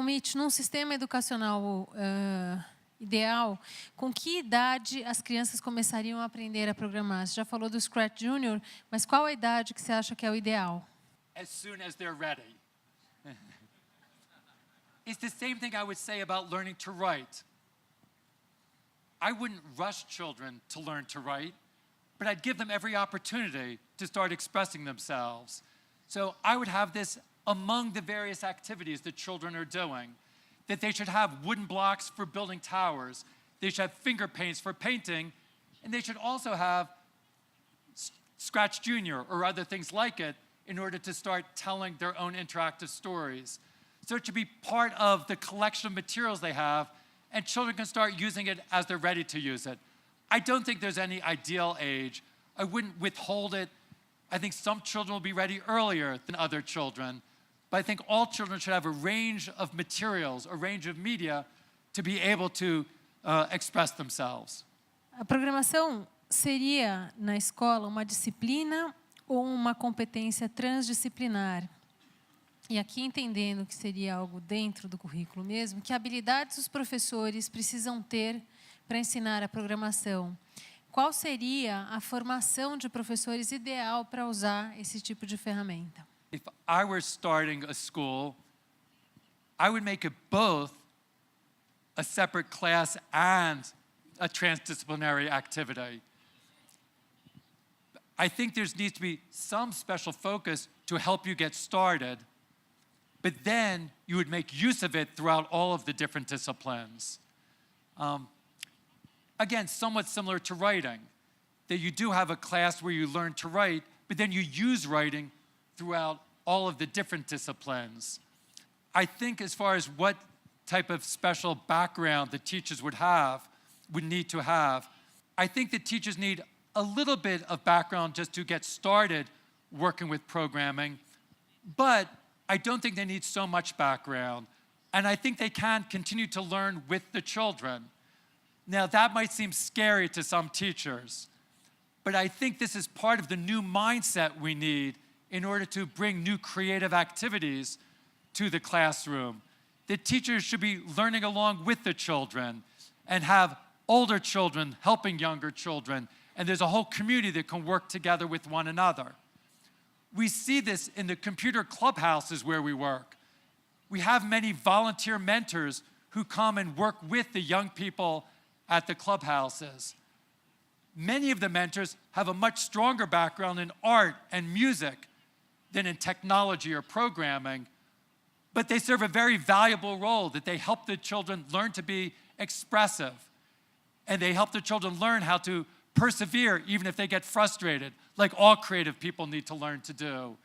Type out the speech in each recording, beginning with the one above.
Mitch, num sistema educacional ideal, com que idade as crianças começariam a aprender a programar? Você já falou do Scratch Junior, mas qual a idade que você acha que é o ideal? As soon as they're ready. It's the same thing I would say about learning to write. I wouldn't rush children to learn to write, but I'd give them every opportunity to start expressing themselves. So I would have this among the various activities that children are doing, that they should have wooden blocks for building towers, they should have finger paints for painting, and they should also have Scratch Junior or other things like it in order to start telling their own interactive stories. So it should be part of the collection of materials they have, and children can start using it as they're ready to use it. I don't think there's any ideal age. I wouldn't withhold it. I think some children will be ready earlier than other children, but I think all children should have a range of materials, a range of media to be able to express themselves. A programação seria, na escola, uma disciplina ou uma competência transdisciplinar? E aqui entendendo que seria algo dentro do currículo mesmo, que habilidades os professores precisam ter para ensinar a programação? Qual seria a formação de professores ideal para usar esse tipo de ferramenta? If I were starting a school, I would make it both a separate class and a transdisciplinary activity. I think there needs to be some special focus to help you get started, but then you would make use of it throughout all of the different disciplines. Again, somewhat similar to writing, that you do have a class where you learn to write, but then you use writing throughout all of the different disciplines. I think as far as what type of special background the teachers would need to have, I think the teachers need a little bit of background just to get started working with programming, but I don't think they need so much background, and I think they can continue to learn with the children. Now, that might seem scary to some teachers, but I think this is part of the new mindset we need in order to bring new creative activities to the classroom. The teachers should be learning along with the children and have older children helping younger children, and there's a whole community that can work together with one another. We see this in the computer clubhouses where we work. We have many volunteer mentors who come and work with the young people at the clubhouses. Many of the mentors have a much stronger background in art and music than in technology or programming, but they serve a very valuable role that they help the children learn to be expressive, and they help the children learn how to persevere even if they get frustrated, like all creative people need to learn to do.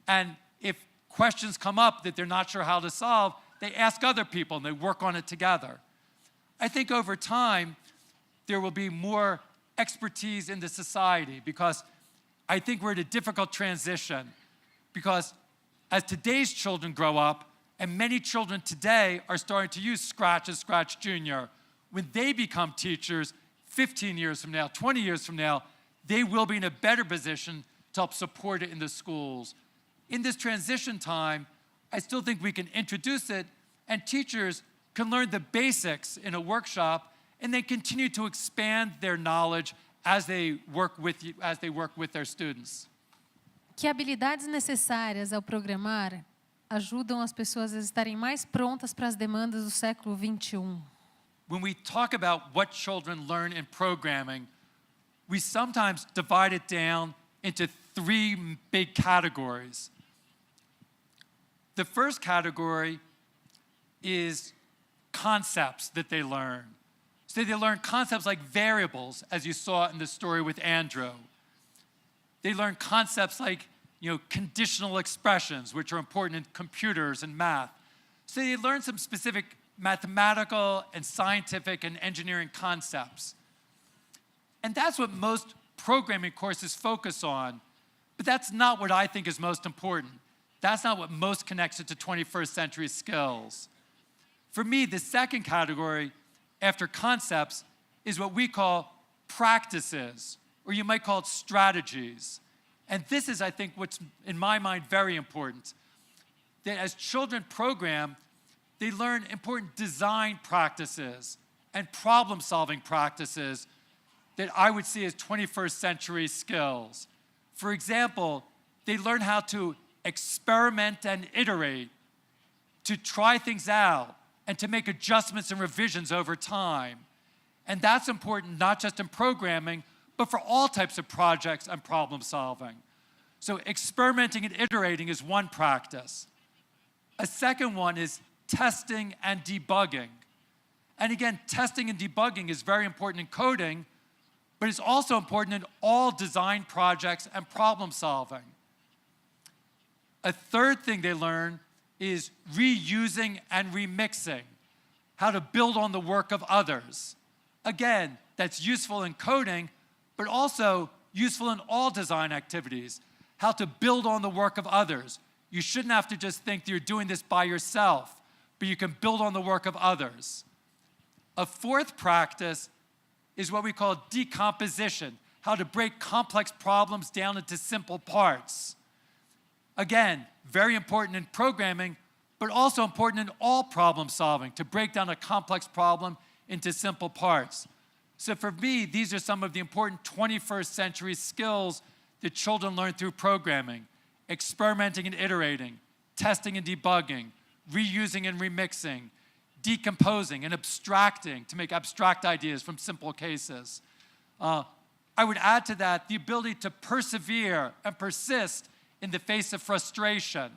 And if questions come up that they're not sure how to solve, they ask other people and they work on it together. I think over time, there will be more expertise in the society because I think we're at a difficult transition because as today's children grow up, and many children today are starting to use Scratch and Scratch Junior, when they become teachers 15 years from now, 20 years from now, they will be in a better position to help support it in the schools. In this transition time, I still think we can introduce it, and teachers can learn the basics in a workshop, and then continue to expand their knowledge as they work with their students. Que habilidades necessárias ao programar ajudam as pessoas a estarem mais prontas para as demandas do século 21? When we talk about what children learn in programming, we sometimes divide it down into three big categories. The first category is concepts that they learn. So they learn concepts like variables, as you saw in the story with Andrew. They learn concepts like, conditional expressions, which are important in computers and math. So they learn some specific mathematical and scientific and engineering concepts. And that's what most programming courses focus on, but that's not what I think is most important. That's not what most connects it to 21st century skills. For me, the second category after concepts is what we call practices, or you might call it strategies. And this is, I think, what's, in my mind, very important. That as children program, they learn important design practices and problem-solving practices that I would see as 21st century skills. For example, they learn how to experiment and iterate, to try things out, and to make adjustments and revisions over time. And that's important not just in programming, but for all types of projects and problem solving. So experimenting and iterating is one practice. A second one is testing and debugging. And again, testing and debugging is very important in coding, but it's also important in all design projects and problem solving. A third thing they learn is reusing and remixing, how to build on the work of others. Again, that's useful in coding, but also useful in all design activities, how to build on the work of others. You shouldn't have to just think that you're doing this by yourself, but you can build on the work of others. A fourth practice is what we call decomposition, how to break complex problems down into simple parts. Again, very important in programming, but also important in all problem solving, to break down a complex problem into simple parts. So for me, these are some of the important 21st century skills that children learn through programming: experimenting and iterating, testing and debugging, reusing and remixing, decomposing and abstracting to make abstract ideas from simple cases. I would add to that the ability to persevere and persist in the face of frustration.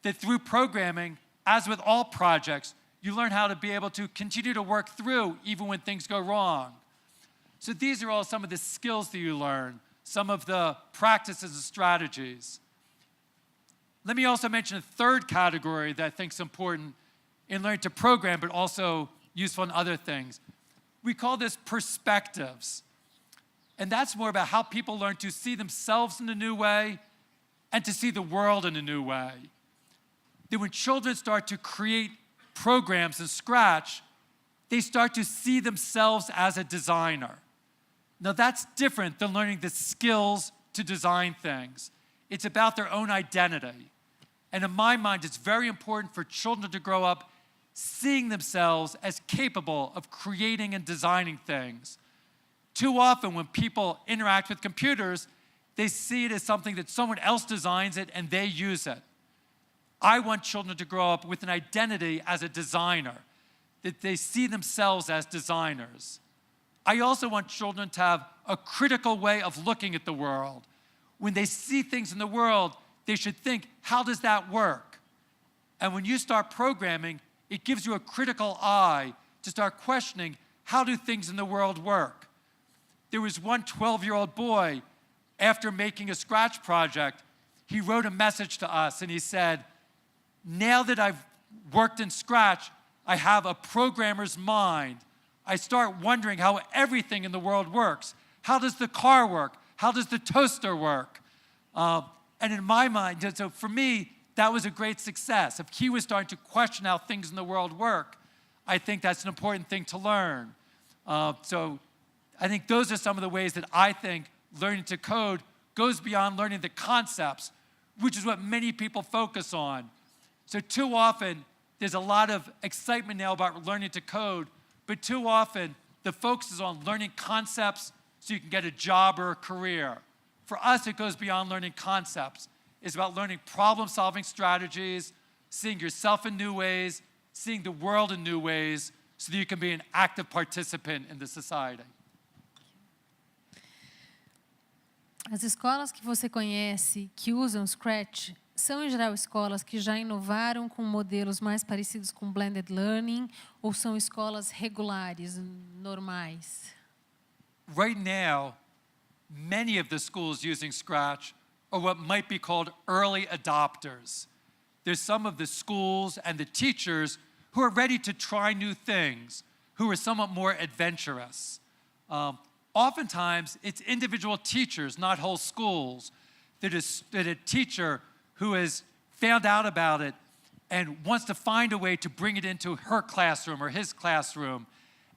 That through programming, as with all projects, you learn how to be able to continue to work through even when things go wrong. So these are all some of the skills that you learn, some of the practices and strategies. Let me also mention a third category that I think is important in learning to program, but also useful in other things. We call this perspectives. And that's more about how people learn to see themselves in a new way and to see the world in a new way. That when children start to create programs from scratch, they start to see themselves as a designer. Now that's different than learning the skills to design things. It's about their own identity. And in my mind, it's very important for children to grow up seeing themselves as capable of creating and designing things. Too often when people interact with computers, they see it as something that someone else designs it and they use it. I want children to grow up with an identity as a designer, that they see themselves as designers. I also want children to have a critical way of looking at the world. When they see things in the world, they should think, how does that work? And when you start programming, it gives you a critical eye to start questioning, how do things in the world work? There was one 12-year-old boy, after making a Scratch project, he wrote a message to us and he said, now that I've worked in Scratch, I have a programmer's mind. I start wondering how everything in the world works. How does the car work? How does the toaster work? And in my mind, so for me, that was a great success. If he was starting to question how things in the world work, I think that's an important thing to learn. So I think those are some of the ways that I think learning to code goes beyond learning the concepts, which is what many people focus on. So too often, there's a lot of excitement now about learning to code, but too often, the focus is on learning concepts so you can get a job or a career. For us, it goes beyond learning concepts. It's about learning problem-solving strategies, seeing yourself in new ways, seeing the world in new ways, so that you can be an active participant in the society. As escolas que você conhece que usam Scratch são, em geral, escolas que já inovaram com modelos mais parecidos com blended learning ou são escolas regulares, normais? Right now, many of the schools using Scratch are what might be called early adopters. There's some of the schools and the teachers who are ready to try new things, who are somewhat more adventurous. Oftentimes, it's individual teachers, not whole schools, that a teacher who has found out about it and wants to find a way to bring it into her classroom or his classroom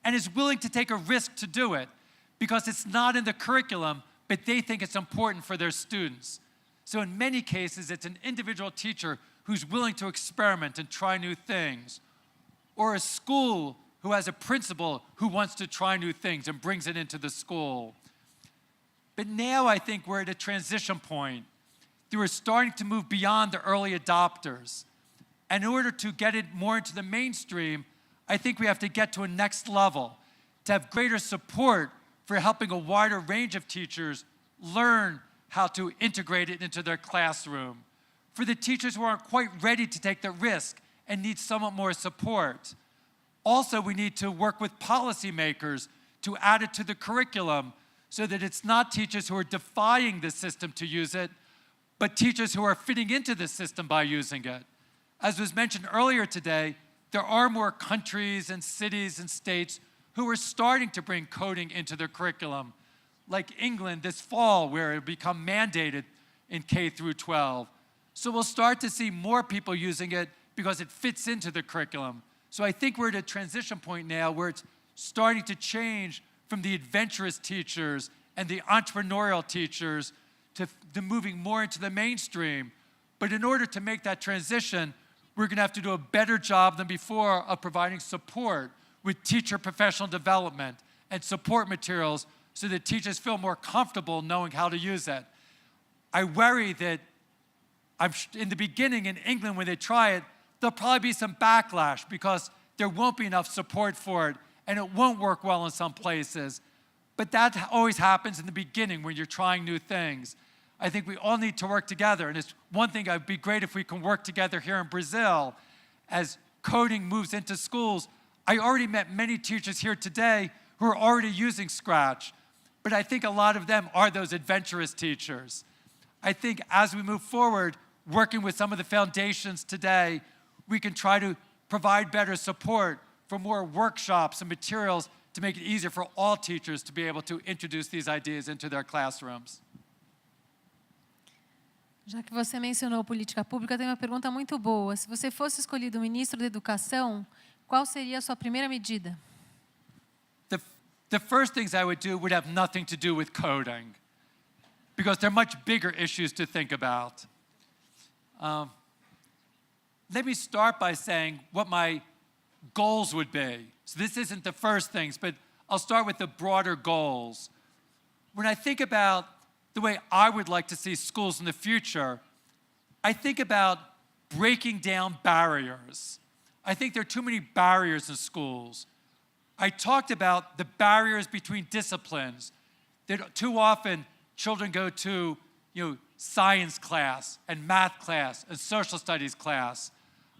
and is willing to take a risk to do it because it's not in the curriculum, but they think it's important for their students. So in many cases, it's an individual teacher who's willing to experiment and try new things, or a school who has a principal who wants to try new things and brings it into the school. But now I think we're at a transition point. We're starting to move beyond the early adopters. And in order to get it more into the mainstream, I think we have to get to a next level, to have greater support for helping a wider range of teachers learn how to integrate it into their classroom. For the teachers who aren't quite ready to take the risk and need somewhat more support. Also, we need to work with policymakers to add it to the curriculum so that it's not teachers who are defying the system to use it, but teachers who are fitting into the system by using it. As was mentioned earlier today, there are more countries and cities and states who are starting to bring coding into their curriculum, like England this fall, where it will become mandated in K through 12. So we'll start to see more people using it because it fits into the curriculum. So I think we're at a transition point now where it's starting to change from the adventurous teachers and the entrepreneurial teachers to moving more into the mainstream. But in order to make that transition, we're going to have to do a better job than before of providing support with teacher professional development and support materials so that teachers feel more comfortable knowing how to use it. I worry that in the beginning in England, when they try it, there'll probably be some backlash because there won't be enough support for it and it won't work well in some places. But that always happens in the beginning when you're trying new things. I think we all need to work together. And it's one thing, it would be great if we can work together here in Brazil as coding moves into schools. I already met many teachers here today who are already using Scratch, but I think a lot of them are those adventurous teachers. I think as we move forward, working with some of the foundations today, we can try to provide better support for more workshops and materials to make it easier for all teachers to be able to introduce these ideas into their classrooms. Já que você mencionou política pública, tem uma pergunta muito boa. Se você fosse escolhido ministro da Educação, qual seria a sua primeira medida? The first things I would do would have nothing to do with coding, because they're much bigger issues to think about. Let me start by saying what my goals would be. So this isn't the first things, but I'll start with the broader goals. When I think about the way I would like to see schools in the future, I think about breaking down barriers. I think there are too many barriers in schools. I talked about the barriers between disciplines, that too often children go to science class and math class and social studies class.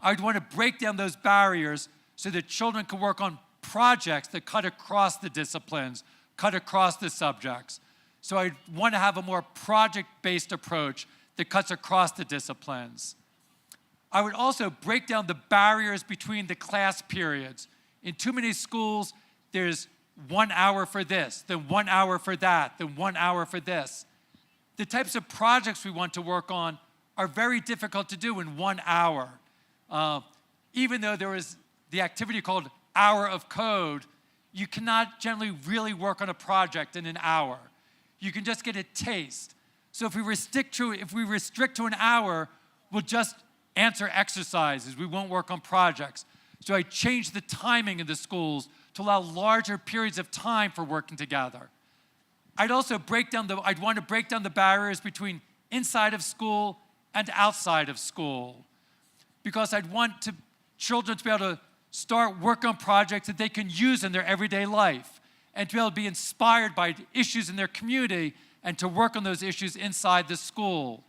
I'd want to break down those barriers so that children can work on projects that cut across the disciplines, cut across the subjects. So I want to have a more project-based approach that cuts across the disciplines. I would also break down the barriers between the class periods. In too many schools, there's 1 hour for this, then 1 hour for that, then 1 hour for this. The types of projects we want to work on are very difficult to do in 1 hour. Even though there is the activity called Hour of Code, you cannot generally really work on a project in an hour. You can just get a taste. So if we restrict to an hour, we'll just answer exercises. We won't work on projects. So I changed the timing in the schools to allow larger periods of time for working together. I'd want to break down the barriers between inside of school and outside of school, because I'd want children to be able to start work on projects that they can use in their everyday life and to be able to be inspired by issues in their community and to work on those issues inside the school.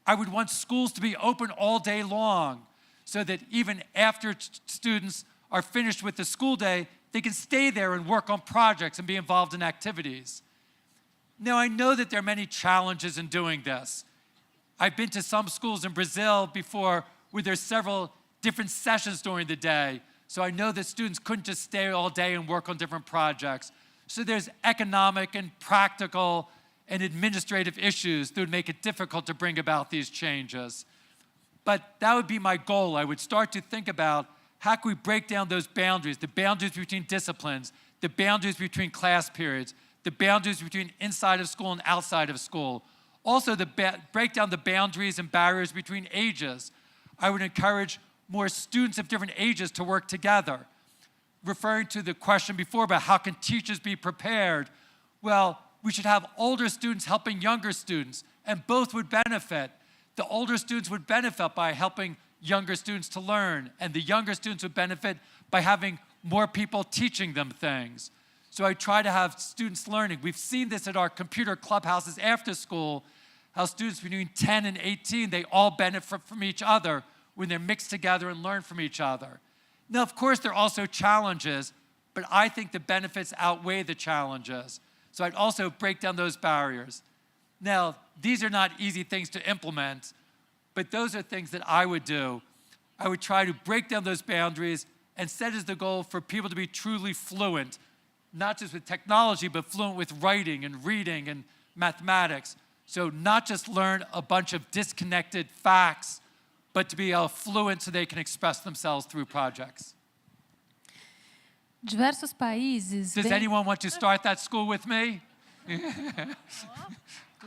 I would want schools to be open all day long so that even after students are finished with the school day, they can stay there and work on projects and be involved in activities. Now, I know that there are many challenges in doing this. I've been to some schools in Brazil before where there's several different sessions during the day, so I know that students couldn't just stay all day and work on different projects. So there's economic and practical and administrative issues that would make it difficult to bring about these changes. But that would be my goal. I would start to think about how can we break down those boundaries, the boundaries between disciplines, the boundaries between class periods, the boundaries between inside of school and outside of school. Also, break down the boundaries and barriers between ages. I would encourage more students of different ages to work together. Referring to the question before about how can teachers be prepared, well, we should have older students helping younger students, and both would benefit. The older students would benefit by helping younger students to learn, and the younger students would benefit by having more people teaching them things. So I try to have students learning. We've seen this at our computer clubhouses after school, how students between 10 and 18, they all benefit from each other when they're mixed together and learn from each other. Now, of course, there are also challenges, but I think the benefits outweigh the challenges. So I'd also break down those barriers. Now, these are not easy things to implement, but those are things that I would do. I would try to break down those boundaries and set as the goal for people to be truly fluent, not just with technology, but fluent with writing and reading and mathematics. So not just learn a bunch of disconnected facts, but to be fluent so they can express themselves through projects. Diversos países. Does anyone want to start that school with me?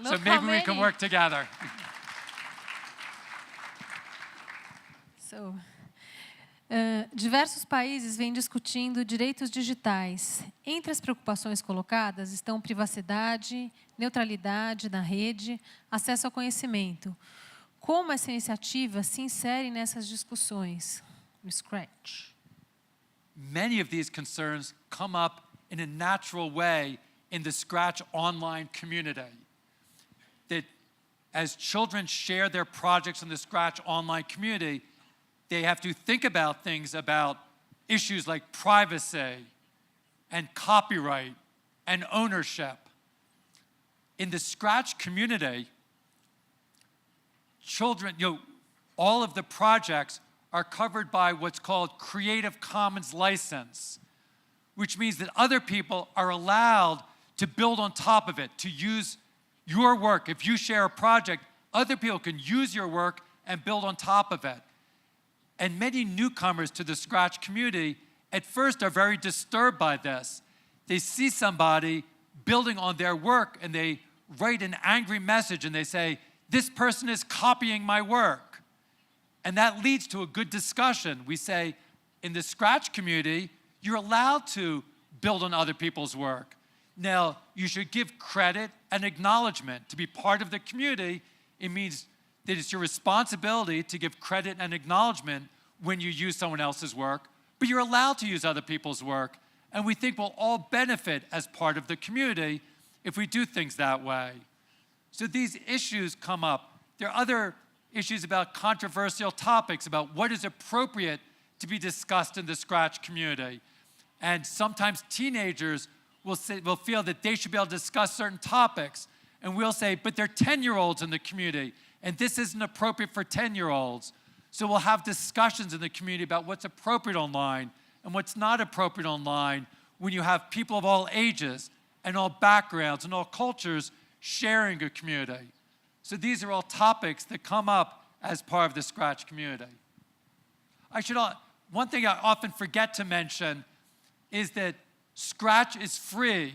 So maybe we can work together. Diversos países vêm discutindo direitos digitais. Entre as preocupações colocadas estão privacidade, neutralidade na rede, acesso ao conhecimento. Como essa iniciativa se insere nessas discussões? No Scratch. Many of these concerns come up in a natural way in the Scratch online community. That as children share their projects in the Scratch online community, they have to think about things about issues like privacy and copyright and ownership. In the Scratch community, children, all of the projects are covered by what's called Creative Commons license, which means that other people are allowed to build on top of it, to use your work. If you share a project, other people can use your work and build on top of it. And many newcomers to the Scratch community at first are very disturbed by this. They see somebody building on their work and they write an angry message and they say, "This person is copying my work." And that leads to a good discussion. We say, in the Scratch community, you're allowed to build on other people's work. Now, you should give credit and acknowledgement. To be part of the community, it means that it's your responsibility to give credit and acknowledgement when you use someone else's work, but you're allowed to use other people's work, and we think we'll all benefit as part of the community if we do things that way. So these issues come up. There are other issues about controversial topics, about what is appropriate to be discussed in the Scratch community. And sometimes teenagers will feel that they should be able to discuss certain topics, and we'll say, but they're 10-year-olds in the community, and this isn't appropriate for 10-year-olds. So we'll have discussions in the community about what's appropriate online and what's not appropriate online when you have people of all ages and all backgrounds and all cultures sharing a community. So these are all topics that come up as part of the Scratch community. One thing I often forget to mention is that Scratch is free.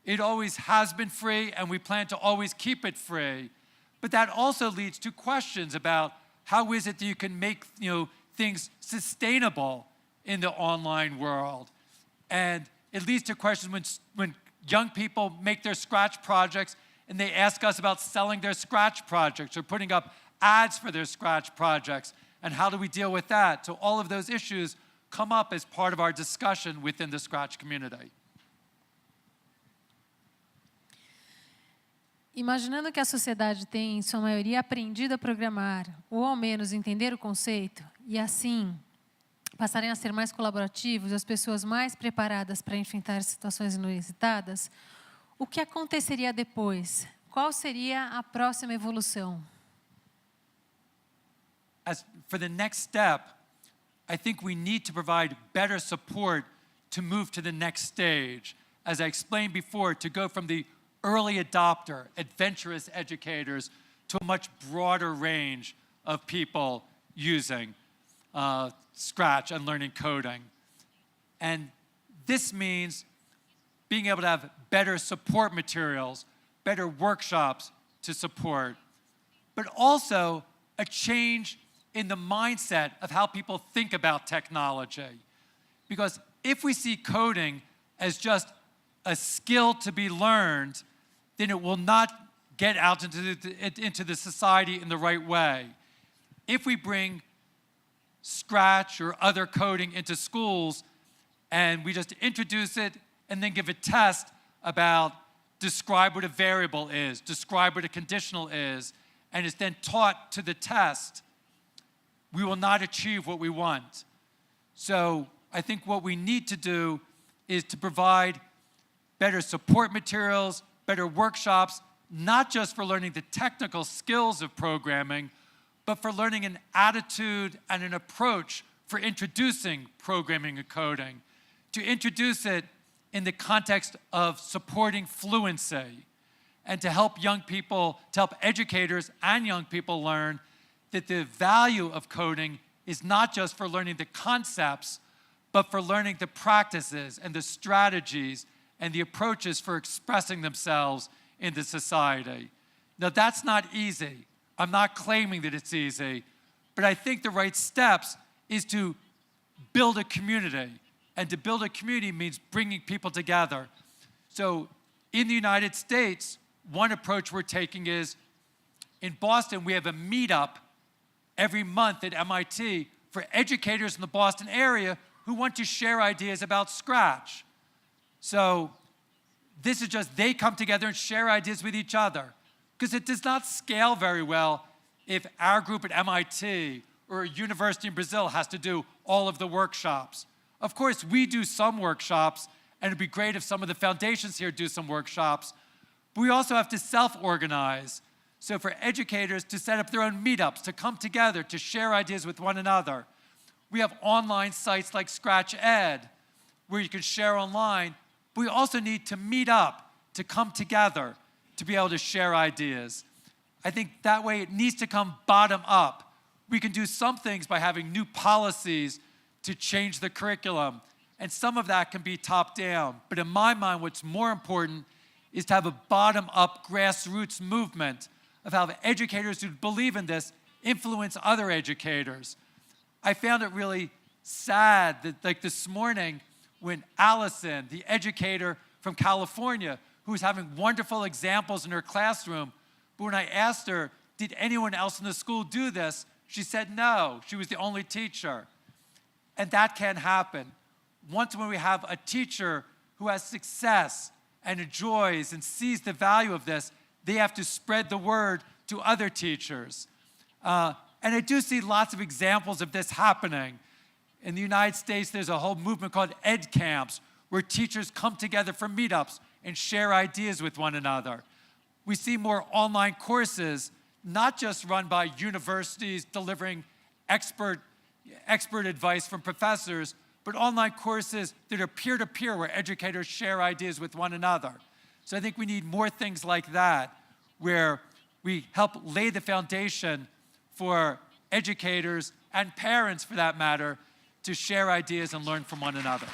It always has been free, and we plan to always keep it free. But that also leads to questions about how is it that you can make things sustainable in the online world. And it leads to questions when young people make their Scratch projects and they ask us about selling their Scratch projects or putting up ads for their Scratch projects, and how do we deal with that? So all of those issues come up as part of our discussion within the Scratch community. Imaginando que a sociedade tem, em sua maioria, aprendido a programar, ou ao menos entender o conceito, e assim passarem a ser mais colaborativos, as pessoas mais preparadas para enfrentar situações inusitadas, o que aconteceria depois? Qual seria a próxima evolução? For the next step, I think we need to provide better support to move to the next stage. As I explained before, to go from the early adopter, adventurous educators, to a much broader range of people using Scratch and learning coding. And this means being able to have better support materials, better workshops to support, but also a change in the mindset of how people think about technology. Because if we see coding as just a skill to be learned, then it will not get out into the society in the right way. If we bring Scratch or other coding into schools and we just introduce it and then give a test about describe what a variable is, describe what a conditional is, and it's then taught to the test, we will not achieve what we want. So I think what we need to do is to provide better support materials, better workshops, not just for learning the technical skills of programming, but for learning an attitude and an approach for introducing programming and coding, to introduce it in the context of supporting fluency, and to help young people, to help educators and young people learn that the value of coding is not just for learning the concepts, but for learning the practices and the strategies and the approaches for expressing themselves in the society. Now, that's not easy. I'm not claiming that it's easy, but I think the right steps is to build a community. And to build a community means bringing people together. So in the United States, one approach we're taking is, in Boston, we have a meetup every month at MIT for educators in the Boston area who want to share ideas about Scratch. So this is just, they come together and share ideas with each other. Because it does not scale very well if our group at MIT or a university in Brazil has to do all of the workshops. Of course, we do some workshops, and it'd be great if some of the foundations here do some workshops, but we also have to self-organize. So for educators to set up their own meetups, to come together, to share ideas with one another. We have online sites like Scratch Ed, where you can share online, but we also need to meet up, to come together, to be able to share ideas. I think that way it needs to come bottom up. We can do some things by having new policies to change the curriculum, and some of that can be top down. But in my mind, what's more important is to have a bottom-up grassroots movement of how educators who believe in this influence other educators. I found it really sad that, like this morning, when Allison, the educator from California, who was having wonderful examples in her classroom, but when I asked her, did anyone else in the school do this? She said no, she was the only teacher. And that can happen. Once when we have a teacher who has success and enjoys and sees the value of this, they have to spread the word to other teachers. And I do see lots of examples of this happening. In the United States, there's a whole movement called Ed Camps, where teachers come together for meetups and share ideas with one another. We see more online courses, not just run by universities delivering expert advice from professors, but online courses that are peer-to-peer, where educators share ideas with one another. So I think we need more things like that, where we help lay the foundation for educators and parents, for that matter, to share ideas and learn from one another.